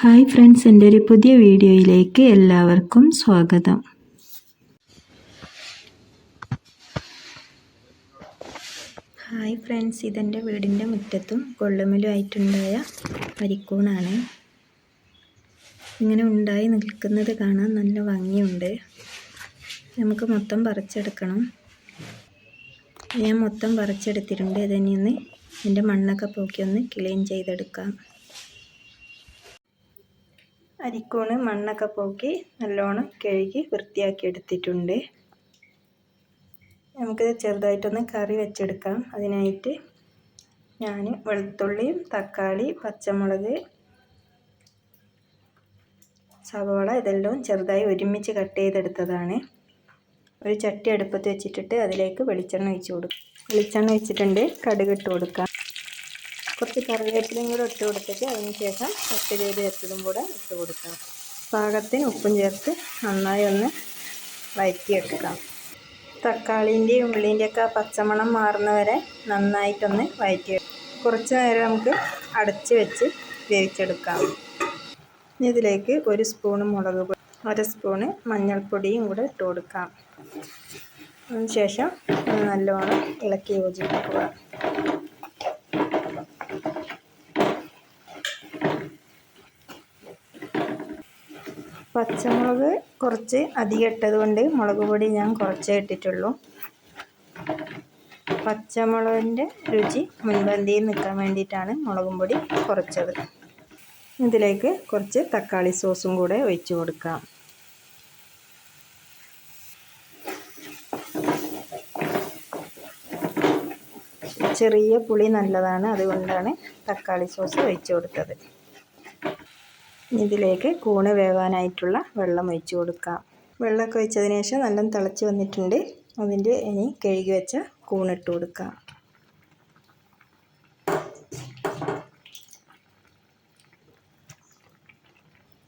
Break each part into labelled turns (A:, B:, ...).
A: Hi friends, എൻ്റെ ഒരു പുതിയ വീഡിയോയിലേക്ക് എല്ലാവർക്കും സ്വാഗതം. ഹായ് ഫ്രണ്ട്സ്, ഇതെൻ്റെ വീടിൻ്റെ മുറ്റത്തും കൊള്ളുമലും ആയിട്ടുണ്ടായ അരിക്കൂണാണ്. ഇങ്ങനെ ഉണ്ടായി നിൽക്കുന്നത് കാണാൻ നല്ല ഭംഗിയുണ്ട്. നമുക്ക് മൊത്തം പറിച്ചെടുക്കണം. ഞാൻ മൊത്തം പറിച്ചെടുത്തിട്ടുണ്ട്. ഇതിനെ ഒന്ന് എൻ്റെ മണ്ണൊക്കെ പോക്കി ഒന്ന് ക്ലീൻ ചെയ്തെടുക്കാം. അരിക്കൂണ് മണ്ണൊക്കെ പോക്കി നല്ലോണം കഴുകി വൃത്തിയാക്കി എടുത്തിട്ടുണ്ട്. നമുക്കിത് ചെറുതായിട്ടൊന്ന് കറി വെച്ചെടുക്കാം. അതിനായിട്ട് ഞാൻ വെളുത്തുള്ളിയും തക്കാളി, പച്ചമുളക്, സവോള ഇതെല്ലാം ചെറുതായി ഒരുമിച്ച് കട്ട് ചെയ്തെടുത്തതാണ്. ഒരു ചട്ടി അടുപ്പത്ത് വെച്ചിട്ടിട്ട് അതിലേക്ക് വെളിച്ചെണ്ണ ഒഴിച്ച് കൊടുക്കും. വെളിച്ചെണ്ണ വെച്ചിട്ടുണ്ട്. കടുക് ഇട്ട് കൊടുക്കാം. കുറച്ച് കറിവേപ്പിലയും കൂടെ ഇട്ട് കൊടുത്തിട്ട് അതിന് ശേഷം കട്ട് ചെയ്ത് വെച്ചതും കൂടെ ഇട്ട് കൊടുക്കാം. പാകത്തിന് ഉപ്പും ചേർത്ത് നന്നായി ഒന്ന് വഴറ്റിയെടുക്കാം. തക്കാളിൻ്റെയും ഉള്ളിൻ്റെയൊക്കെ പച്ചമണം മാറുന്നവരെ നന്നായിട്ടൊന്ന് വഴറ്റിയെടുക്കാം. കുറച്ച് നേരം നമുക്ക് അടച്ച് വെച്ച് വേവിച്ചെടുക്കാം. ഇതിലേക്ക് 1 സ്പൂണ് മുളക് പൊടി, 1 സ്പൂണ് മഞ്ഞൾപ്പൊടിയും കൂടെ ഇട്ട് കൊടുക്കാം. അതിനുശേഷം നല്ലോണം ഇളക്കി യോജിപ്പിക്കുക. പച്ചമുളക് കുറച്ച് അധികം ഇട്ടത് കൊണ്ട് മുളക് പൊടി ഞാൻ കുറച്ചേ ഇട്ടിട്ടുള്ളൂ. പച്ചമുളകിൻ്റെ രുചി മുൻപന്തിയിൽ നിൽക്കാൻ വേണ്ടിയിട്ടാണ് മുളകും പൊടി കുറച്ചത്. ഇതിലേക്ക് കുറച്ച് തക്കാളി സോസും കൂടെ ഒഴിച്ച് കൊടുക്കാം. ചെറിയ പുളി നല്ലതാണ്, അതുകൊണ്ടാണ് തക്കാളി സോസ് ഒഴിച്ച് കൊടുത്തത്. ഇതിലേക്ക് കൂണ് വേവാനായിട്ടുള്ള വെള്ളം ഒഴിച്ച് കൊടുക്കാം. വെള്ളമൊക്കെ ഒഴിച്ചതിന് ശേഷം നല്ല തിളച്ച് വന്നിട്ടുണ്ട്. അതിൻ്റെ ഇനി കഴുകി വെച്ച കൂണിട്ട് കൊടുക്കാം.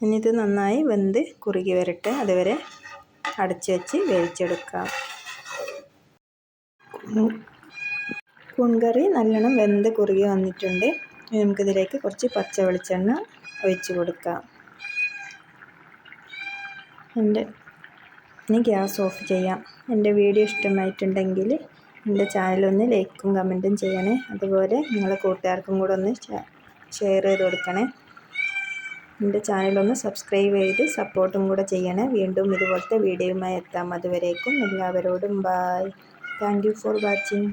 A: ഇനി ഇത് നന്നായി വെന്ത് കുറുകി വരട്ടെ. അതുവരെ അടച്ച് വെച്ച് വേവിച്ചെടുക്കാം. കൂൺകറി നല്ലോണം വെന്ത് കുറുകി വന്നിട്ടുണ്ട്. നമുക്കിതിലേക്ക് കുറച്ച് പച്ച വെളിച്ചെണ്ണ ഒഴിച്ച് കൊടുക്കാം. ഇനി ഗ്യാസ് ഓഫ് ചെയ്യാം. എൻ്റെ വീഡിയോ ഇഷ്ടമായിട്ടുണ്ടെങ്കിൽ എൻ്റെ ചാനലൊന്ന് ലൈക്കും കമൻറ്റും ചെയ്യണേ. അതുപോലെ നിങ്ങളെ കൂട്ടുകാർക്കും കൂടെ ഒന്ന് ഷെയർ ചെയ്ത് കൊടുക്കണേ. എൻ്റെ ചാനലൊന്ന് സബ്സ്ക്രൈബ് ചെയ്ത് സപ്പോർട്ടും കൂടെ ചെയ്യണേ. വീണ്ടും ഇതുപോലത്തെ വീഡിയോയുമായി എത്താം. അതുവരേക്കും എല്ലാവരോടും bye. Thank you for watching.